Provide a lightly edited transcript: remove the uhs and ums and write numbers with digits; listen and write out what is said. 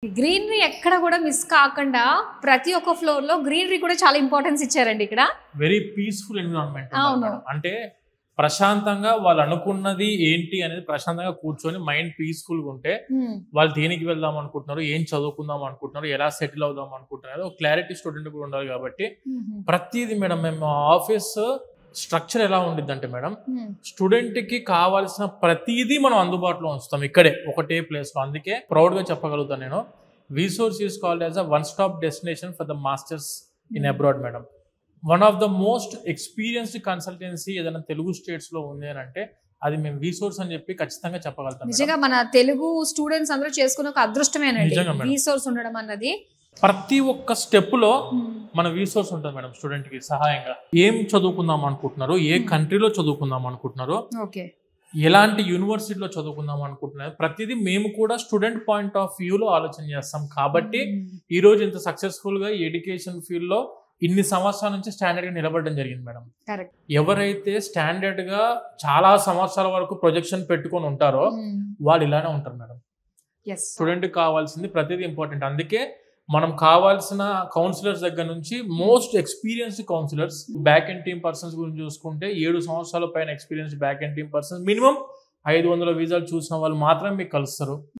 Greenery ఎక్కడ కూడా miss కాకుండా ప్రతి ఒక్క ఫ్లోర్ లో గ్రీనరీ కూడా చాలా ఇంపార్టెన్స్ ఇచ్చారండి ఇక్కడ. Very peaceful environment. అంటే ప్రశాంతంగా వాళ్ళు అనుకున్నది ఏంటి అనేది ప్రశాంతంగా కూర్చొని మైండ్ పీస్ఫుల్ గా ఉంటే వాళ్ళు దేనికి వెళ్దాం అనుకుంటున్నారు, ఏం చదువుకుందాం అనుకుంటున్నారు, ఎలా సెటిల్ అవుదాం అనుకుంటున్నారు, క్లారిటీ స్టూడెంట్ కూడా ఉండాలి. కాబట్టి ప్రతిదీ మేడం మేము ఆఫీస్ స్ట్రక్చర్ ఎలా ఉండిద్ది అంటే మేడం, స్టూడెంట్ కి కావాల్సిన ప్రతిదీ మనం అందుబాటులో ఉంచుతాం ఇక్కడే ఒకటే ప్లేస్ లో. అందుకే ప్రౌడ్ గా చెప్పగలుగుతాను నేను, VSource is called as a one stop destination for the masters in abroad madam. One of the most experienced consultancy ఏదైనా తెలుగు స్టేట్స్ లో ఉంది అని అంటే అది మేము VSource అని చెప్పి ఖచ్చితంగా చెప్పగలుగుతాం. నిజంగా మన తెలుగు స్టూడెంట్స్ అందరూ చేసుకునే ఒక అదృష్టమేనండి VSource ఉండడం అన్నది. ప్రతి ఒక్క స్టెప్ లో మన VSource ఉంటుంది మేడం. స్టూడెంట్ కి సహాయంగా ఏం చదువుకుందాం అనుకుంటున్నారు, ఏ కంట్రీలో చదువుకుందాం అనుకుంటున్నారు, ఎలాంటి యూనివర్సిటీలో చదువుకుందాం అనుకుంటున్నారు, ప్రతిదీ మేము కూడా స్టూడెంట్ పాయింట్ ఆఫ్ వ్యూలో ఆలోచన చేస్తాం. కాబట్టి ఈ రోజు ఇంత సక్సెస్ఫుల్ గా ఎడ్యుకేషన్ ఫీల్డ్ లో ఇన్ని సంవత్సరాల నుంచి స్టాండర్డ్ గా నిలబడడం జరిగింది మేడం. ఎవరైతే స్టాండర్డ్ గా చాలా సంవత్సరాల వరకు ప్రొజెక్షన్ పెట్టుకొని ఉంటారో వాళ్ళు ఇలానే ఉంటారు మేడం. స్టూడెంట్ కావాల్సింది ప్రతిదీ ఇంపార్టెంట్. అందుకే మనం కావాల్సిన కౌన్సిలర్స్ దగ్గర నుంచి most experienced counsellors, backend team persons గురించి చూసుకుంటే 7 సంవత్సరాల పైన experience backend team persons, minimum 500 వీసాలు చూసిన వాళ్ళు మాత్రమే మీకు కలుస్తారు.